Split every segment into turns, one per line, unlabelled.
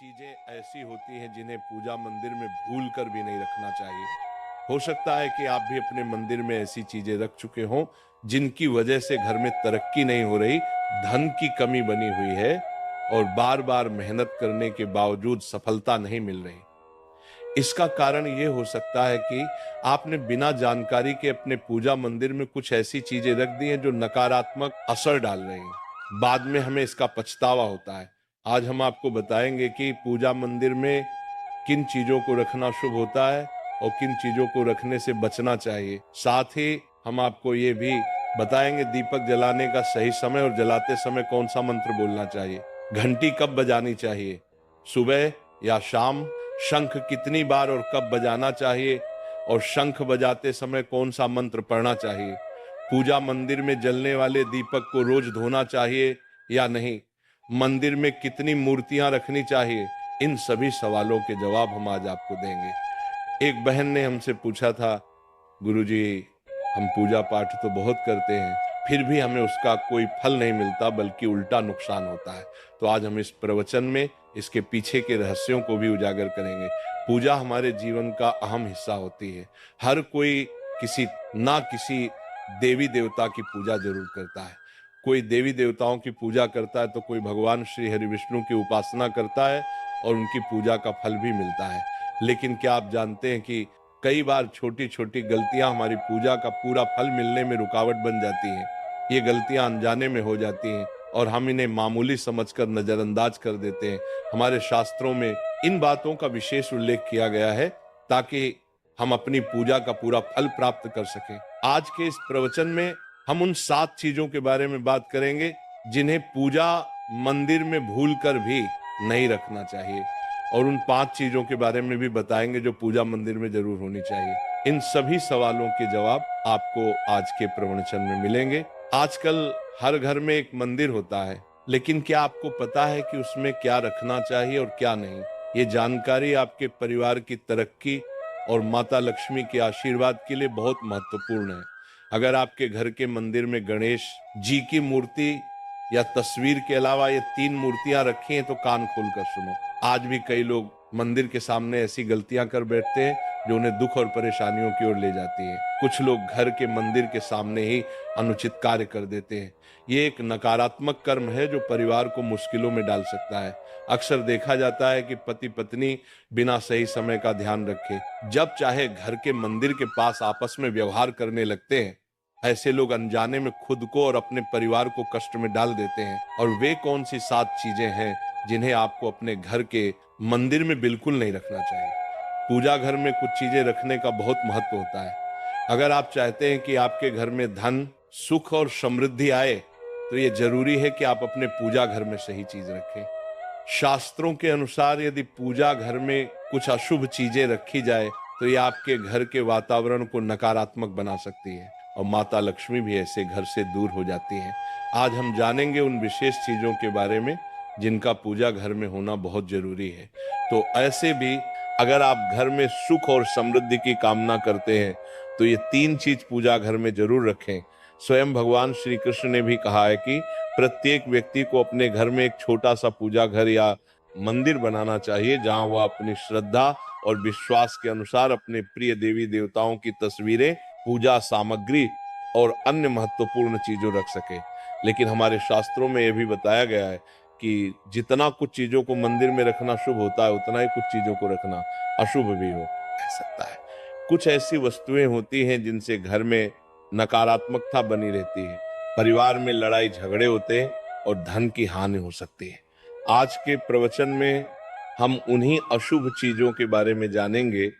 चीजें ऐसी होती हैं जिन्हें पूजा मंदिर में भूल कर भी नहीं रखना चाहिए। हो सकता है कि आप भी अपने मंदिर में ऐसी चीजें रख चुके हों जिनकी वजह से घर में तरक्की नहीं हो रही, धन की कमी बनी हुई है और बार बार मेहनत करने के बावजूद सफलता नहीं मिल रही। इसका कारण ये हो सकता है कि आपने बिना जानकारी के अपने पूजा मंदिर में कुछ ऐसी चीजें रख दी हैं जो नकारात्मक असर डाल रही हैं। बाद में हमें इसका पछतावा होता है। आज हम आपको बताएंगे कि पूजा मंदिर में किन चीजों को रखना शुभ होता है और किन चीजों को रखने से बचना चाहिए। साथ ही हम आपको ये भी बताएंगे दीपक जलाने का सही समय और जलाते समय कौन सा मंत्र बोलना चाहिए, घंटी कब बजानी चाहिए, सुबह या शाम, शंख कितनी बार और कब बजाना चाहिए और शंख बजाते समय कौन सा मंत्र पढ़ना चाहिए, पूजा मंदिर में जलने वाले दीपक को रोज धोना चाहिए या नहीं, मंदिर में कितनी मूर्तियां रखनी चाहिए। इन सभी सवालों के जवाब हम आज आपको देंगे। एक बहन ने हमसे पूछा था, गुरुजी हम पूजा पाठ तो बहुत करते हैं फिर भी हमें उसका कोई फल नहीं मिलता बल्कि उल्टा नुकसान होता है। तो आज हम इस प्रवचन में इसके पीछे के रहस्यों को भी उजागर करेंगे। पूजा हमारे जीवन का अहम हिस्सा होती है। हर कोई किसी ना किसी देवी देवता की पूजा जरूर करता है। कोई देवी देवताओं की पूजा करता है तो कोई भगवान श्री हरि विष्णु की उपासना करता है और उनकी पूजा का फल भी मिलता है। लेकिन क्या आप जानते हैं कि कई बार छोटी छोटी गलतियां हमारी पूजा का पूरा फल मिलने में रुकावट बन जाती हैं। ये गलतियां अनजाने में हो जाती हैं और हम इन्हें मामूली समझकर नजरअंदाज कर देते हैं। हमारे शास्त्रों में इन बातों का विशेष उल्लेख किया गया है ताकि हम अपनी पूजा का पूरा फल प्राप्त कर सकें। आज के इस प्रवचन में हम उन 7 चीजों के बारे में बात करेंगे जिन्हें पूजा मंदिर में भूल कर भी नहीं रखना चाहिए और उन 5 चीजों के बारे में भी बताएंगे जो पूजा मंदिर में जरूर होनी चाहिए। इन सभी सवालों के जवाब आपको आज के प्रवचन में मिलेंगे। आजकल हर घर में एक मंदिर होता है, लेकिन क्या आपको पता है कि उसमें क्या रखना चाहिए और क्या नहीं? ये जानकारी आपके परिवार की तरक्की और माता लक्ष्मी के आशीर्वाद के लिए बहुत महत्वपूर्ण है। अगर आपके घर के मंदिर में गणेश जी की मूर्ति या तस्वीर के अलावा ये 3 मूर्तियां रखी हैं तो कान खोलकर सुनो। आज भी कई लोग मंदिर के सामने ऐसी गलतियां कर बैठते हैं जो उन्हें दुख और परेशानियों की ओर ले जाती है। कुछ लोग घर के मंदिर के सामने ही अनुचित कार्य कर देते हैं। ये एक नकारात्मक कर्म है जो परिवार को मुश्किलों में डाल सकता है। अक्सर देखा जाता है कि पति पत्नी बिना सही समय का ध्यान रखे जब चाहे घर के मंदिर के पास आपस में व्यवहार करने लगते हैं। ऐसे लोग अनजाने में खुद को और अपने परिवार को कष्ट में डाल देते हैं। और वे कौन सी 7 चीजें हैं जिन्हें आपको अपने घर के मंदिर में बिल्कुल नहीं रखना चाहिए? पूजा घर में कुछ चीजें रखने का बहुत महत्व होता है। अगर आप चाहते हैं कि आपके घर में धन, सुख और समृद्धि आए तो ये जरूरी है कि आप अपने पूजा घर में सही चीज रखें। शास्त्रों के अनुसार यदि पूजा घर में कुछ अशुभ चीजें रखी जाए तो ये आपके घर के वातावरण को नकारात्मक बना सकती है और माता लक्ष्मी भी ऐसे घर से दूर हो जाती हैं। आज हम जानेंगे उन विशेष चीजों के बारे में जिनका पूजा घर में होना बहुत जरूरी है। तो ऐसे भी अगर आप घर में सुख और समृद्धि की कामना करते हैं तो ये 3 चीज पूजा घर में जरूर रखें। स्वयं भगवान श्री कृष्ण ने भी कहा है कि प्रत्येक व्यक्ति को अपने घर में एक छोटा सा पूजा घर या मंदिर बनाना चाहिए जहां वह अपनी श्रद्धा और विश्वास के अनुसार अपने प्रिय देवी देवताओं की तस्वीरें, पूजा सामग्री और अन्य महत्वपूर्ण चीजों रख सके। लेकिन हमारे शास्त्रों में यह भी बताया गया है कि जितना कुछ चीजों को मंदिर में रखना शुभ होता है उतना ही कुछ चीजों को रखना अशुभ भी हो सकता है। कुछ ऐसी वस्तुएं होती हैं जिनसे घर में नकारात्मकता बनी रहती है, परिवार में लड़ाई झगड़े होते हैं और धन की हानि हो सकती है। आज के प्रवचन में हम उन्हीं अशुभ चीजों के बारे में जानेंगे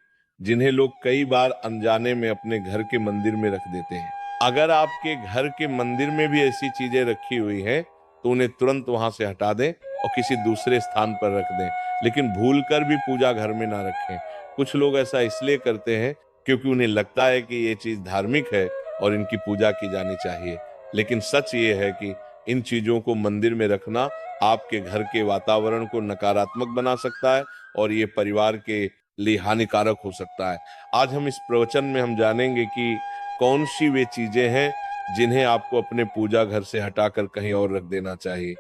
जिन्हें लोग कई बार अनजाने में अपने घर के मंदिर में रख देते हैं। अगर आपके घर के मंदिर में भी ऐसी चीजें रखी हुई हैं तो उन्हें तुरंत वहां से हटा दें और किसी दूसरे स्थान पर रख दें, लेकिन भूलकर भी पूजा घर में ना रखें। कुछ लोग ऐसा इसलिए करते हैं क्योंकि उन्हें लगता है कि ये चीज धार्मिक है और इनकी पूजा की जानी चाहिए। लेकिन सच ये है कि इन चीजों को मंदिर में रखना आपके घर के वातावरण को नकारात्मक बना सकता है और ये परिवार के लिए हानिकारक हो सकता है। आज हम इस प्रवचन में हम जानेंगे कि कौन सी वे चीजें हैं जिन्हें आपको अपने पूजा घर से हटाकर कहीं और रख देना चाहिए।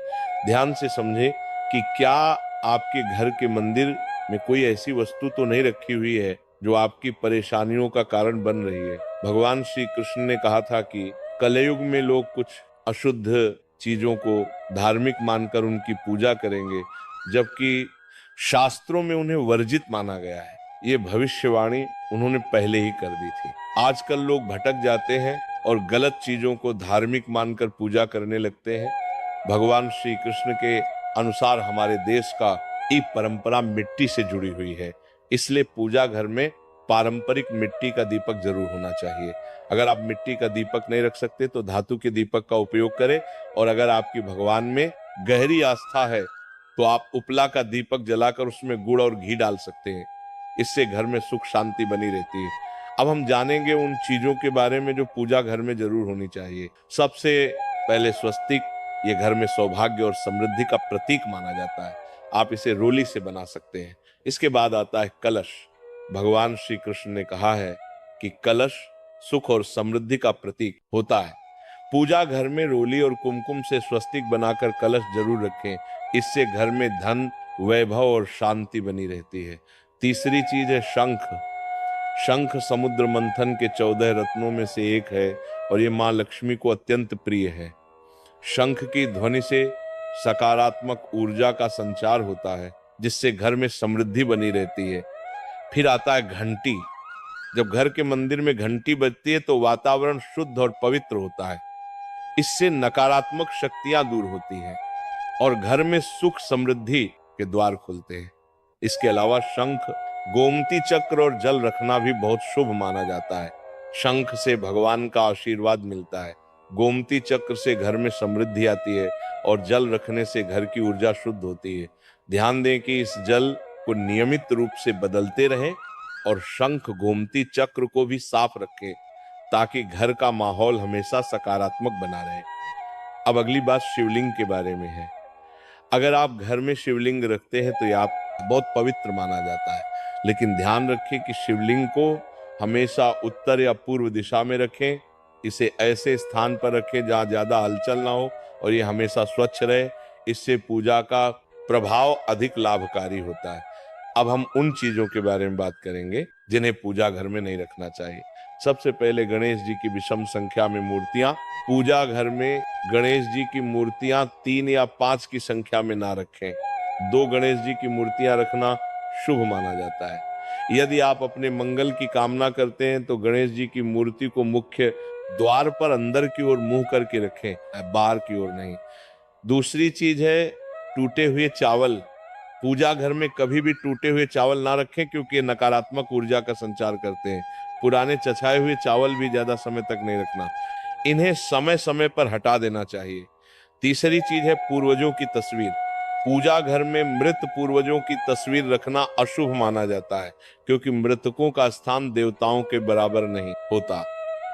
ध्यान से समझें कि क्या आपके घर के मंदिर में कोई ऐसी वस्तु तो नहीं रखी हुई है जो आपकी परेशानियों का कारण बन रही है। भगवान श्री कृष्ण ने कहा था कि कलयुग में लोग कुछ अशुद्ध चीजों को धार्मिक मानकर उनकी पूजा करेंगे, जबकि शास्त्रों में उन्हें वर्जित माना गया है। ये भविष्यवाणी उन्होंने पहले ही कर दी थी। आजकल लोग भटक जाते हैं और गलत चीजों को धार्मिक मानकर पूजा करने लगते हैं। भगवान श्री कृष्ण के अनुसार हमारे देश का ये परंपरा मिट्टी से जुड़ी हुई है, इसलिए पूजा घर में पारंपरिक मिट्टी का दीपक जरूर होना चाहिए। अगर आप मिट्टी का दीपक नहीं रख सकते तो धातु के दीपक का उपयोग करें, और अगर आपकी भगवान में गहरी आस्था है तो आप उपला का दीपक जलाकर उसमें गुड़ और घी डाल सकते हैं। इससे घर में सुख शांति बनी रहती है। अब हम जानेंगे उन चीजों के बारे में जो पूजा घर में जरूर होनी चाहिए। सबसे पहले स्वस्तिक, ये घर में सौभाग्य और समृद्धि का प्रतीक माना जाता है। आप इसे रोली से बना सकते हैं। इसके बाद आता है कलश। भगवान श्री कृष्ण ने कहा है कि कलश सुख और समृद्धि का प्रतीक होता है। पूजा घर में रोली और कुमकुम से स्वस्तिक बनाकर कलश जरूर रखें। इससे घर में धन, वैभव और शांति बनी रहती है। तीसरी चीज है शंख। शंख समुद्र मंथन के 14 रत्नों में से एक है और ये माँ लक्ष्मी को अत्यंत प्रिय है। शंख की ध्वनि से सकारात्मक ऊर्जा का संचार होता है, जिससे घर में समृद्धि बनी रहती है। फिर आता है घंटी। जब घर के मंदिर में घंटी बजती है तो वातावरण शुद्ध और पवित्र होता है। इससे नकारात्मक शक्तियां दूर होती हैं और घर में सुख समृद्धि के द्वार खुलते हैं। इसके अलावा शंख, गोमती चक्र और जल रखना भी बहुत शुभ माना जाता है। शंख से भगवान का आशीर्वाद मिलता है। गोमती चक्र से घर में समृद्धि आती है और जल रखने से घर की ऊर्जा शुद्ध होती है। ध्यान दें कि इस जल को नियमित रूप से बदलते रहें और शंख गोमती चक्र को भी साफ रखें, ताकि घर का माहौल हमेशा सकारात्मक बना रहे। अब अगली बात शिवलिंग के बारे में है। अगर आप घर में शिवलिंग रखते हैं तो यह आप बहुत पवित्र माना जाता है, लेकिन ध्यान रखें कि शिवलिंग को हमेशा उत्तर या पूर्व दिशा में रखें। इसे ऐसे स्थान पर रखें जहां ज्यादा हलचल ना हो और ये हमेशा स्वच्छ रहे। इससे पूजा का प्रभाव अधिक लाभकारी होता है। अब हम उन चीजों के बारे में बात करेंगे जिन्हें पूजा घर में नहीं रखना चाहिए। सबसे पहले गणेश जी की विषम संख्या में मूर्तियां। पूजा घर में गणेश जी की मूर्तियां 3 या 5 की संख्या में ना रखें। 2 गणेश जी की मूर्तियां रखना शुभ माना जाता है। यदि आप अपने मंगल की कामना करते हैं तो गणेश जी की मूर्ति को मुख्य द्वार पर अंदर की ओर मुंह करके रखें, बाहर की ओर नहीं। दूसरी चीज है टूटे हुए चावल। पूजा घर में कभी भी टूटे हुए चावल ना रखें, क्योंकि ये नकारात्मक ऊर्जा का संचार करते हैं। पुराने चचाए हुए चावल भी ज्यादा समय तक नहीं रखना, इन्हें समय समय पर हटा देना चाहिए। तीसरी चीज है पूर्वजों की तस्वीर। पूजा घर में मृत पूर्वजों की तस्वीर रखना अशुभ माना जाता है, क्योंकि मृतकों का स्थान देवताओं के बराबर नहीं होता।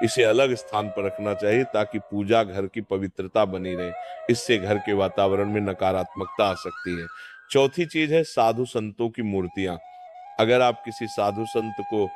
इसे अलग स्थान पर रखना चाहिए ताकि पूजा घर की पवित्रता बनी रहे। इससे घर के वातावरण में नकारात्मकता आ सकती है। चौथी चीज है साधु संतों की मूर्तियां। अगर आप किसी साधु संत को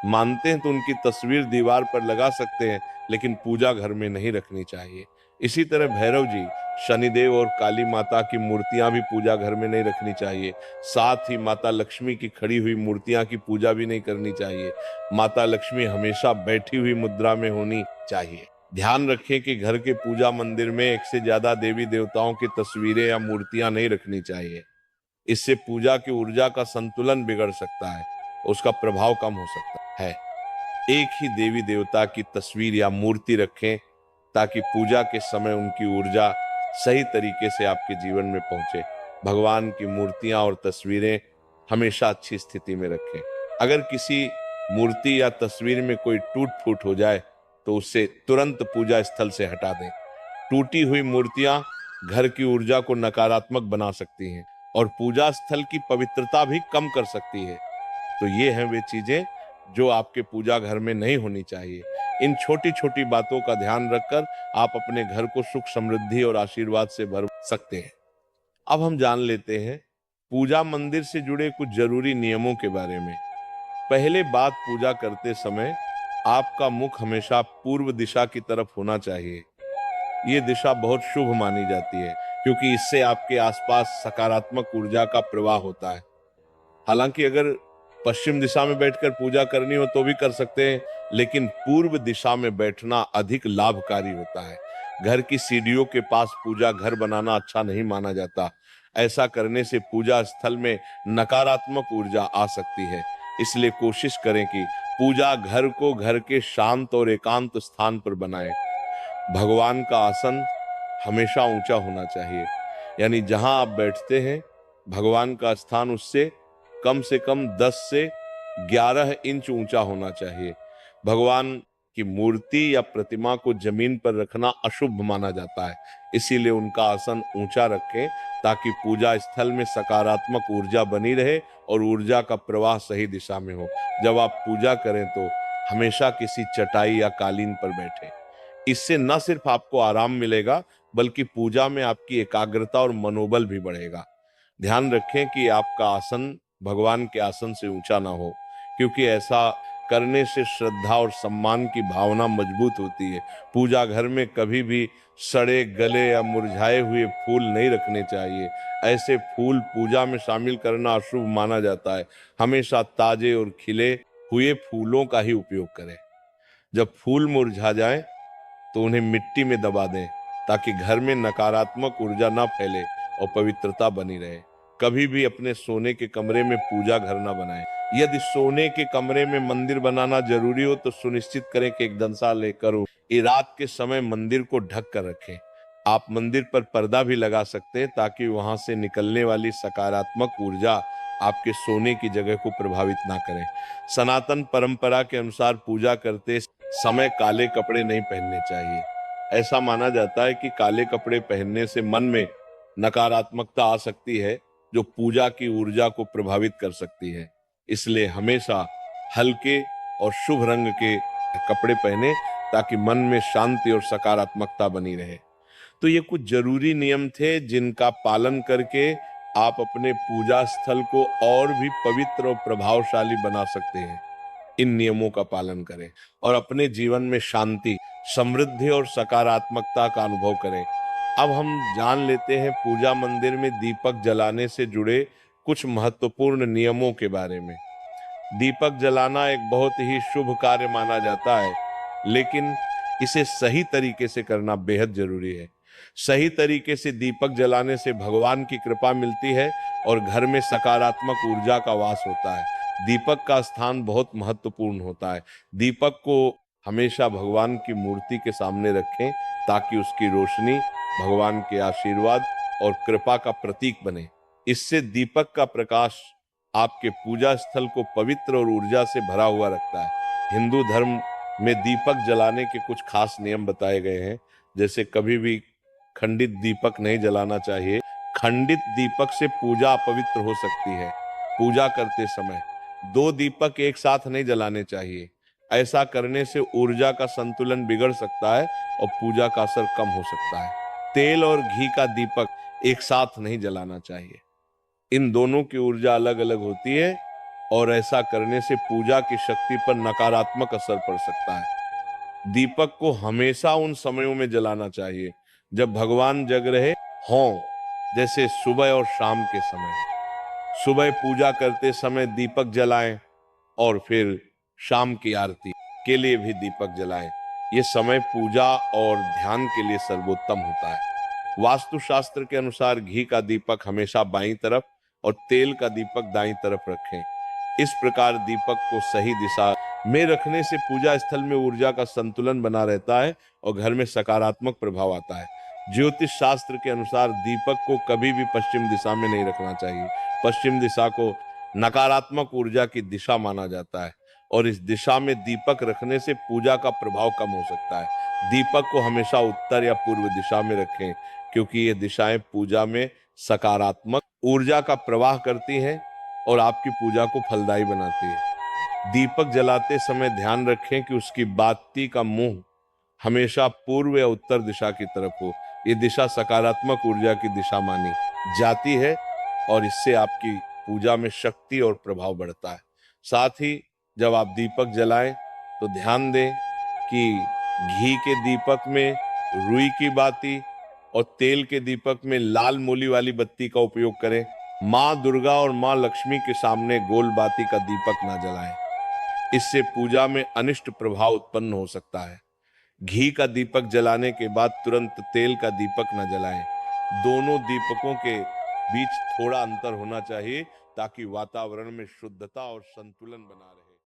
मानते हैं तो उनकी तस्वीर दीवार पर लगा सकते हैं, लेकिन पूजा घर में नहीं रखनी चाहिए। इसी तरह भैरव जी, शनिदेव और काली माता की मूर्तियां भी पूजा घर में नहीं रखनी चाहिए। साथ ही माता लक्ष्मी की खड़ी हुई मूर्तियां की पूजा भी नहीं करनी चाहिए। माता लक्ष्मी हमेशा बैठी हुई मुद्रा में होनी चाहिए। ध्यान रखें कि घर के पूजा मंदिर में 1 से ज्यादा देवी देवताओं की तस्वीरें या मूर्तियां नहीं रखनी चाहिए। इससे पूजा की ऊर्जा का संतुलन बिगड़ सकता है, उसका प्रभाव कम हो सकता है। एक ही देवी देवता की तस्वीर या मूर्ति रखें ताकि पूजा के समय उनकी ऊर्जा सही तरीके से आपके जीवन में पहुंचे। भगवान की मूर्तियां और तस्वीरें हमेशा अच्छी स्थिति में रखें। अगर किसी मूर्ति या तस्वीर में कोई टूट फूट हो जाए तो उसे तुरंत पूजा स्थल से हटा दें। टूटी हुई मूर्तियां घर की ऊर्जा को नकारात्मक बना सकती हैं और पूजा स्थल की पवित्रता भी कम कर सकती है। तो ये हैं वे चीजें जो आपके पूजा घर में नहीं होनी चाहिए। इन छोटी छोटी बातों का ध्यान रखकर आप अपने घर को सुख समृद्धि और आशीर्वाद से भर सकते हैं। अब हम जान लेते हैं पूजा मंदिर से जुड़े कुछ जरूरी नियमों के बारे में। पहले बात, पूजा करते समय आपका मुख हमेशा पूर्व दिशा की तरफ होना चाहिए। ये दिशा बहुत शुभ मानी जाती है। क्योंकि इससे आपके आसपास सकारात्मक ऊर्जा का प्रवाह होता है। हालांकि अगर पश्चिम दिशा में बैठकर पूजा करनी हो तो भी कर सकते हैं, लेकिन पूर्व दिशा में बैठना अधिक लाभकारी होता है। घर की सीढ़ियों के पास पूजा घर बनाना अच्छा नहीं माना जाता। ऐसा करने से पूजा स्थल में नकारात्मक ऊर्जा आ सकती है। इसलिए कोशिश करें कि पूजा घर को घर के शांत और एकांत स्थान पर बनाएं। भगवान का आसन हमेशा ऊंचा होना चाहिए, यानी जहां आप बैठते हैं भगवान का स्थान उससे कम 10 से 11 इंच ऊंचा होना चाहिए। भगवान की मूर्ति या प्रतिमा को जमीन पर रखना अशुभ माना जाता है, इसीलिए उनका आसन ऊंचा रखें ताकि पूजा स्थल में सकारात्मक ऊर्जा बनी रहे और ऊर्जा का प्रवाह सही दिशा में हो। जब आप पूजा करें तो हमेशा किसी चटाई या कालीन पर बैठें। इससे न सिर्फ आपको आराम मिलेगा, बल्कि पूजा में आपकी एकाग्रता और मनोबल भी बढ़ेगा। ध्यान रखें कि आपका आसन भगवान के आसन से ऊंचा ना हो, क्योंकि ऐसा करने से श्रद्धा और सम्मान की भावना मजबूत होती है। पूजा घर में कभी भी सड़े गले या मुरझाए हुए फूल नहीं रखने चाहिए। ऐसे फूल पूजा में शामिल करना अशुभ माना जाता है। हमेशा ताजे और खिले हुए फूलों का ही उपयोग करें। जब फूल मुरझा जाएं तो उन्हें मिट्टी में दबा दें ताकि घर में नकारात्मक ऊर्जा ना फैले और पवित्रता बनी रहे। कभी भी अपने सोने के कमरे में पूजा घर ना बनाएं। यदि सोने के कमरे में मंदिर बनाना जरूरी हो तो सुनिश्चित करें कि एक दंसा लेकर हो। ये रात के समय मंदिर को ढक कर रखें। आप मंदिर पर पर्दा भी लगा सकते हैं ताकि वहां से निकलने वाली सकारात्मक ऊर्जा आपके सोने की जगह को प्रभावित ना करें। सनातन परंपरा के अनुसार पूजा करते समय काले कपड़े नहीं पहनने चाहिए। ऐसा माना जाता है कि काले कपड़े पहनने से मन में नकारात्मकता आ सकती है, जो पूजा की ऊर्जा को प्रभावित कर सकती है। इसलिए हमेशा हल्के और शुभ रंग के कपड़े पहने ताकि मन में शांति और सकारात्मकता बनी रहे। तो ये कुछ जरूरी नियम थे जिनका पालन करके आप अपने पूजा स्थल को और भी पवित्र और प्रभावशाली बना सकते हैं। इन नियमों का पालन करें और अपने जीवन में शांति, समृद्धि और सकारात्मकता का अनुभव करें। अब हम जान लेते हैं पूजा मंदिर में दीपक जलाने से जुड़े कुछ महत्वपूर्ण नियमों के बारे में। दीपक जलाना एक बहुत ही शुभ कार्य माना जाता है, लेकिन इसे सही तरीके से करना बेहद जरूरी है। सही तरीके से दीपक जलाने से भगवान की कृपा मिलती है और घर में सकारात्मक ऊर्जा का वास होता है। दीपक का स्थान बहुत महत्वपूर्ण होता है। दीपक को हमेशा भगवान की मूर्ति के सामने रखें ताकि उसकी रोशनी भगवान के आशीर्वाद और कृपा का प्रतीक बने। इससे दीपक का प्रकाश आपके पूजा स्थल को पवित्र और ऊर्जा से भरा हुआ रखता है। हिंदू धर्म में दीपक जलाने के कुछ खास नियम बताए गए हैं, जैसे कभी भी खंडित दीपक नहीं जलाना चाहिए। खंडित दीपक से पूजा अपवित्र हो सकती है। पूजा करते समय 2 दीपक एक साथ नहीं जलाने चाहिए। ऐसा करने से ऊर्जा का संतुलन बिगड़ सकता है और पूजा का असर कम हो सकता है। तेल और घी का दीपक एक साथ नहीं जलाना चाहिए। इन दोनों की ऊर्जा अलग अलग होती है और ऐसा करने से पूजा की शक्ति पर नकारात्मक असर पड़ सकता है। दीपक को हमेशा उन समयों में जलाना चाहिए जब भगवान जग रहे हों, जैसे सुबह और शाम के समय। सुबह पूजा करते समय दीपक जलाएं और फिर शाम की आरती के लिए भी दीपक जलाएं। ये समय पूजा और ध्यान के लिए सर्वोत्तम होता है। वास्तुशास्त्र के अनुसार घी का दीपक हमेशा बाईं तरफ और तेल का दीपक दाईं तरफ रखें। इस प्रकार दीपक को सही दिशा में रखने से पूजा स्थल में ऊर्जा का संतुलन बना रहता है और घर में सकारात्मक प्रभाव आता है। ज्योतिष शास्त्र के अनुसार दीपक को कभी भी पश्चिम दिशा में नहीं रखना चाहिए। पश्चिम दिशा को नकारात्मक ऊर्जा की दिशा माना जाता है और इस दिशा में दीपक रखने से पूजा का प्रभाव कम हो सकता है। दीपक को हमेशा उत्तर या पूर्व दिशा में रखें, क्योंकि ये दिशाएं पूजा में सकारात्मक ऊर्जा का प्रवाह करती हैं और आपकी पूजा को फलदायी बनाती है। दीपक जलाते समय ध्यान रखें कि उसकी बाती का मुंह हमेशा पूर्व या उत्तर दिशा की तरफ हो। ये दिशा सकारात्मक ऊर्जा की दिशा मानी जाती है और इससे आपकी पूजा में शक्ति और प्रभाव बढ़ता है। साथ ही जब आप दीपक जलाएं तो ध्यान दें कि घी के दीपक में रुई की बाती और तेल के दीपक में लाल मोली वाली बत्ती का उपयोग करें। माँ दुर्गा और माँ लक्ष्मी के सामने गोल बाती का दीपक ना जलाएं। इससे पूजा में अनिष्ट प्रभाव उत्पन्न हो सकता है। घी का दीपक जलाने के बाद तुरंत तेल का दीपक न जलाएं। दोनों दीपकों के बीच थोड़ा अंतर होना चाहिए ताकि वातावरण में शुद्धता और संतुलन बना रहे।